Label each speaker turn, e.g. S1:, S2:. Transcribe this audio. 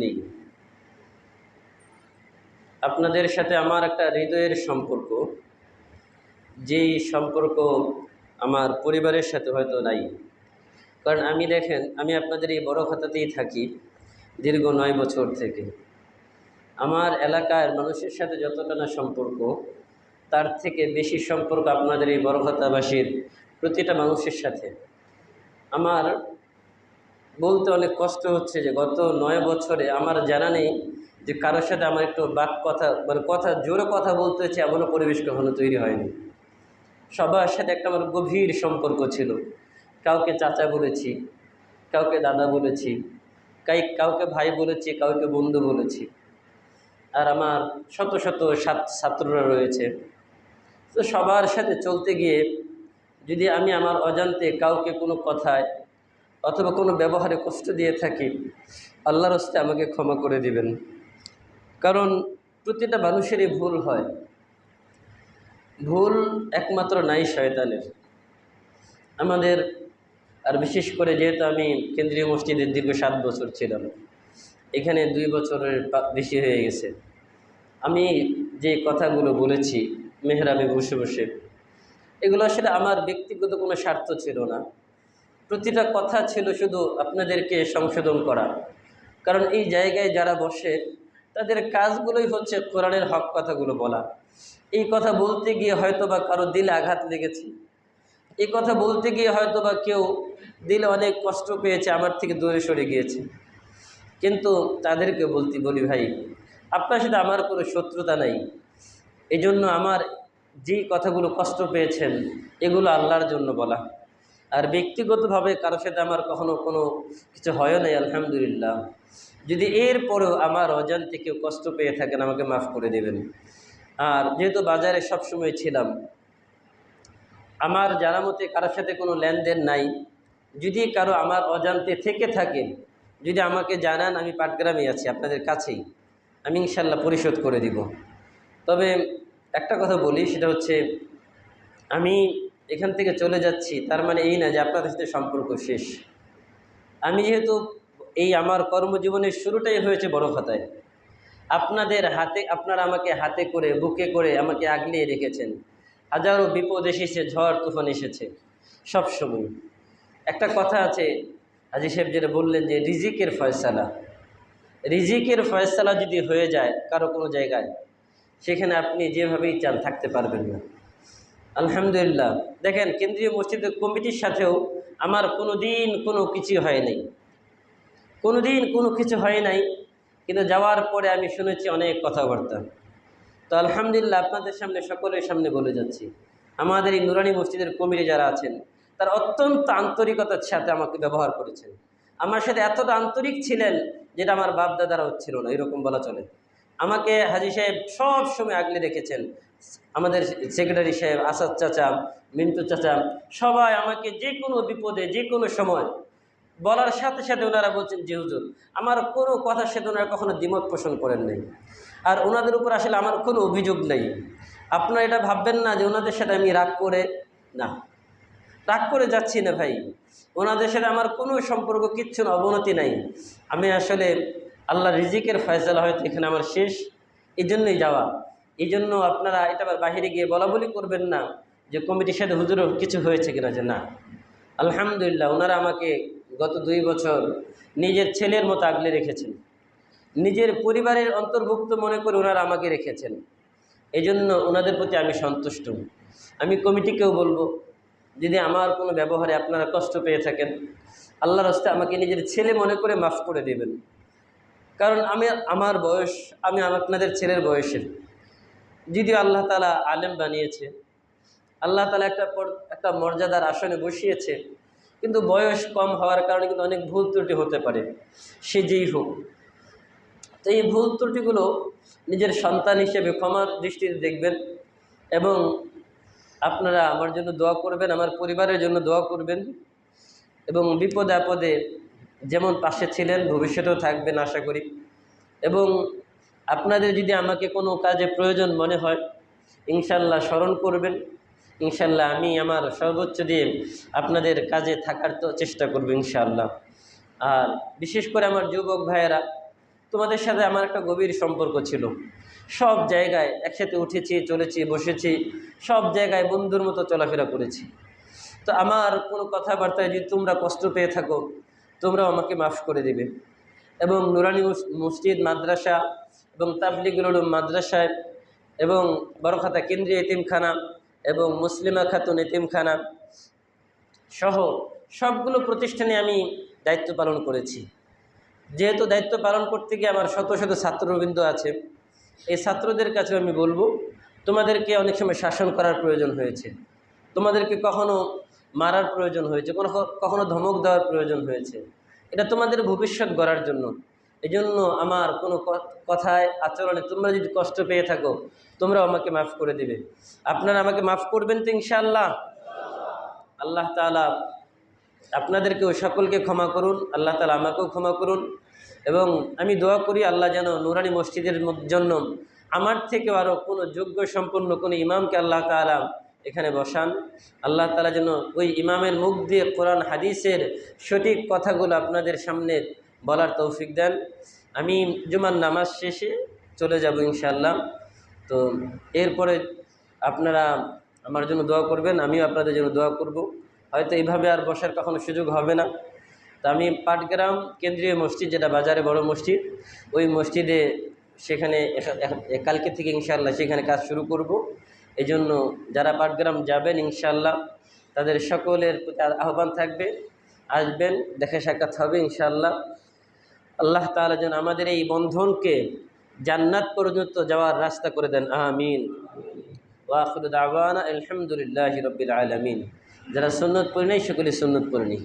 S1: নেই। আপনাদের সাথে আমার একটা হৃদয়ের সম্পর্ক, যেই সম্পর্ক আমার পরিবারের সাথে হয়তো নাই। কারণ দেখেন, আমি আপনাদের এই বড় খাতাতেই থাকি দীর্ঘ 9 বছর থেকে। আমার এলাকার মানুষের সাথে যতটা না সম্পর্ক, তার থেকে বেশি সম্পর্ক আপনাদের এই বড় খাতাবাসীর প্রতিটা মানুষের সাথে। আমার বলতে অনেক কষ্ট হচ্ছে যে গত 9 বছরে আমার জানা নেই যে কারোর সাথে আমার একটু কথা জোরে কথা বলতে হচ্ছে এমনও পরিবেশ কখনো তৈরি হয়নি। সবার সাথে একটা আমার গভীর সম্পর্ক ছিল। কাউকে চাচা বলেছি, কাউকে দাদা বলেছি, কাউকে ভাই বলেছি, কাউকে বন্ধু বলেছি। আর আমার শত শত ছাত্ররা রয়েছে। তো সবার সাথে চলতে গিয়ে যদি আমি আমার অজান্তে কাউকে কোনো কথায় অথবা কোনো ব্যবহারে কষ্ট দিয়ে থাকি, আল্লাহর হস্তে আমাকে ক্ষমা করে দিবেন। কারণ প্রতিটা মানুষেরই ভুল হয়। ভুল একমাত্র নাই শয়তানের। আমাদের আর বিশেষ করে যেহেতু আমি কেন্দ্রীয় মসজিদের দীর্ঘ 7 বছর ছিলাম, এখানে 2 বছরের বেশি হয়ে গেছে। আমি যে কথাগুলো বলেছি মেহরাবে বসে বসে, এগুলো আসলে আমার ব্যক্তিগত কোনো স্বার্থ ছিল না। প্রতিটা কথা ছিল শুধু আপনাদেরকে সংশোধন করা। কারণ এই জায়গায় যারা বসে তাদের কাজগুলোই হচ্ছে কোরআনের হক কথাগুলো বলা। এই কথা বলতে গিয়ে হয়তো বা কারো দিলে আঘাত লেগেছে, এই কথা বলতে গিয়ে হয়তো বা কেউ দিলে অনেক কষ্ট পেয়েছে, আমার থেকে দূরে সরে গিয়েছে। কিন্তু তাদেরকে বলি, ভাই, আপনার সাথে আমার কোনো শত্রুতা নাই। এই জন্য আমার যেই কথাগুলো কষ্ট পেয়েছেন এগুলো আল্লাহর জন্য বলা। আর ব্যক্তিগতভাবে কারোর সাথে আমার কখনো কোনো কিছু হয় নাই, আলহামদুলিল্লাহ। যদি এরপরেও আমার অজান্তে কেউ কষ্ট পেয়ে থাকেন, আমাকে মাফ করে দেবেন। আর যেহেতু বাজারে সবসময় ছিলাম, আমার জানা মতে কারোর সাথে কোনো লেনদেন নাই। যদি কারো আমার অজান্তে থেকে থাকে, যদি আমাকে জানান, আমি পাটগ্রামে আছি আপনাদের কাছেই, আমি ইনশাল্লাহ পরিশোধ করে দিব। তবে একটা কথা বলি, সেটা হচ্ছে আমি এখান থেকে চলে যাচ্ছি তার মানে এই না যে আপনাদের সাথে সম্পর্ক শেষ। আমি যেহেতু আমার কর্মজীবনের শুরুটাই হয়েছে বড় খাতায়, আপনাদের হাতে, আপনারা আমাকে হাতে করে বুকে করে আমাকে আগলিয়ে রেখেছেন। হাজারো বিপদ এসেছে, ঝড় তুফান এসেছে, সব সময়। একটা কথা আছে, হাজী সাহেব যেটা বললেন যে রিজিকের ফয়সালা যদি হয়ে যায় কারো কোনো জায়গায়, সেখানে আপনি যেভাবেই চান থাকতে পারবেন না। আলহামদুলিল্লাহ, দেখেন কেন্দ্রীয় মসজিদের কমিটির সাথেও আমার কোনো দিন কোনো কিছু হয় নাই, কোনো দিন কোনো কিছু হয় নাই। কিন্তু যাওয়ার পরে আমি শুনেছি অনেক কথাবার্তা। তো আলহামদুলিল্লাহ, আপনাদের সামনে, সকলের সামনে বলে যাচ্ছি, আমাদের এই নুরানি মসজিদের কমিটি যারা আছেন তারা অত্যন্ত আন্তরিকতার সাথে আমাকে ব্যবহার করেছেন। আমার সাথে এতটা আন্তরিক ছিলেন যেটা আমার বাপ দাদারা হচ্ছিল না, এরকম বলা চলে। আমাকে হাজী সাহেব সব সময় আগলে রেখেছেন। আমাদের সেক্রেটারি সাহেব, আসাদ চাচা, মিন্টু চাচা, সবাই আমাকে যে কোনো বিপদে যে কোনো সময় বলার সাথে সাথে ওনারা বলছেন যে হুজুর, আমার কোনো কথার সাথে ওনারা কখনো দ্বিমত পোষণ করেন নাই। আর ওনাদের উপর আসলে আমার কোনো অভিযোগ নেই। আপনারা এটা ভাববেন না যে ওনাদের সাথে আমি রাগ করে যাচ্ছি না ভাই। ওনাদের সাথে আমার কোনো সম্পর্ক, কিচ্ছু না, অবনতি নাই। আমি আসলে আল্লাহ রিজিকের ফয়সালা হয়তো এখানে আমার শেষ, এই জন্যই যাওয়া। এই জন্য আপনারা এটা বাহিরে গিয়ে বলা বলি করবেন না যে কমিটির সাথে হুজুরও কিছু হয়েছে কিনা, যে না, আলহামদুলিল্লাহ ওনারা আমাকে গত 2 বছর নিজের ছেলের মতো আগলে রেখেছেন, নিজের পরিবারের অন্তর্ভুক্ত মনে করে ওনারা আমাকে রেখেছেন। এই জন্য ওনাদের প্রতি আমি সন্তুষ্ট। আমি কমিটিকেও বলবো, যদি আমার কোনো ব্যবহারে আপনারা কষ্ট পেয়ে থাকেন, আল্লাহর হস্তে আমাকে নিজের ছেলে মনে করে মাফ করে দেবেন। কারণ আমার বয়স, আমি আপনাদের ছেলের বয়সের। যদিও আল্লাহ তাআলা আলেম বানিয়েছে, আল্লাহ তাআলা একটা মর্যাদার আসনে বসিয়েছে, কিন্তু বয়স কম হওয়ার কারণে কিন্তু অনেক ভুল ত্রুটি হতে পারে, সে যেই হোক। তো এই ভুল ত্রুটিগুলো নিজের সন্তান হিসেবে ক্ষমার দৃষ্টিতে দেখবেন, এবং আপনারা আমার জন্য দোয়া করবেন, আমার পরিবারের জন্য দোয়া করবেন, এবং বিপদে আপদে যেমন পাশে ছিলেন ভবিষ্যতেও থাকবেন আশা করি। এবং আপনাদের যদি আমাকে কোনো কাজে প্রয়োজন মনে হয়, ইনশাল্লাহ স্মরণ করবেন। ইনশাল্লাহ আমি আমার সর্বোচ্চ দিয়ে আপনাদের কাজে থাকার তো চেষ্টা করব ইনশাআল্লাহ। আর বিশেষ করে আমার যুবক ভাইয়েরা, তোমাদের সাথে আমার একটা গভীর সম্পর্ক ছিল। সব জায়গায় একসাথে উঠেছি, চলেছি, বসেছি, সব জায়গায় বন্ধুর মতো চলাফেরা করেছি। তো আমার কোনো কথাবার্তায় যদি তোমরা কষ্ট পেয়ে থাকো, তোমরাও আমাকে মাফ করে দিবে। এবং নুরানি মসজিদ, মাদ্রাসা এবং তাবলিগুল উলুম মাদ্রাসায় এবং বড়খাতা কেন্দ্রীয় এতিমখানা এবং মুসলিমা খাতুন এতিমখানা সহ সবগুলো প্রতিষ্ঠানে আমি দায়িত্ব পালন করেছি। যেহেতু দায়িত্ব পালন করতে গিয়ে আমার শত শত ছাত্রবৃন্দ আছে, এই ছাত্রদের কাছে আমি বলবো, তোমাদেরকে অনেক সময় শাসন করার প্রয়োজন হয়েছে, তোমাদেরকে কখনো মারার প্রয়োজন হয়েছে, কখনো ধমক দেওয়ার প্রয়োজন হয়েছে। এটা তোমাদের ভবিষ্যৎ গড়ার জন্য। এই জন্য আমার কোনো কথায়, আচরণে তোমরা যদি কষ্ট পেয়ে থাকো, তোমরাও আমাকে মাফ করে দিবে। আপনারা আমাকে মাফ করবেন তো ইনশাআল্লাহ? আল্লাহ তাআলা আপনাদেরকেও সকলকে ক্ষমা করুন, আল্লাহ তাআলা আমাকেও ক্ষমা করুন। এবং আমি দোয়া করি আল্লাহ যেন নুরানি মসজিদের জন্য আমার থেকেও আরও কোনো যোগ্য সম্পন্ন কোনো ইমামকে আল্লাহ তাআলা এখানে বসান। আল্লাহ তাআলা যেন ওই ইমামের মুখ দিয়ে কোরআন হাদিসের সঠিক কথাগুলো আপনাদের সামনে বলার তৌফিক দেন। আমি জুমার নামাজ শেষে চলে যাব ইনশাআল্লাহ। তো এরপরে আপনারা আমার জন্য দোয়া করবেন, আমিও আপনাদের জন্য দোয়া করব। হয়তো এইভাবে আর বসার কখনো সুযোগ হবে না। তো আমি পাটগ্রাম কেন্দ্রীয় মসজিদ, যেটা বাজারে বড় মসজিদ, ওই মসজিদে সেখানে কালকে থেকে ইনশাআল্লাহ সেখানে কাজ শুরু করব। এই জন্য যারা পাটগ্রাম যাবেন ইনশাআল্লাহ তাদের সকলের প্রতি আহ্বান থাকবে, আসবেন, দেখা সাক্ষাৎ হবে ইনশাআল্লাহ। আল্লাহ তাআলা যেন আমাদের এই বন্ধনকে জান্নাত পর্যন্ত যাওয়ার রাস্তা করে দেন, আমিন। ওয়া আখিরু দাওয়ানা আলহামদুলিল্লাহি রাব্বিল আলামিন। যারা সুন্নত পড়ে নেই সকলে সুন্নত পড়ে নিই।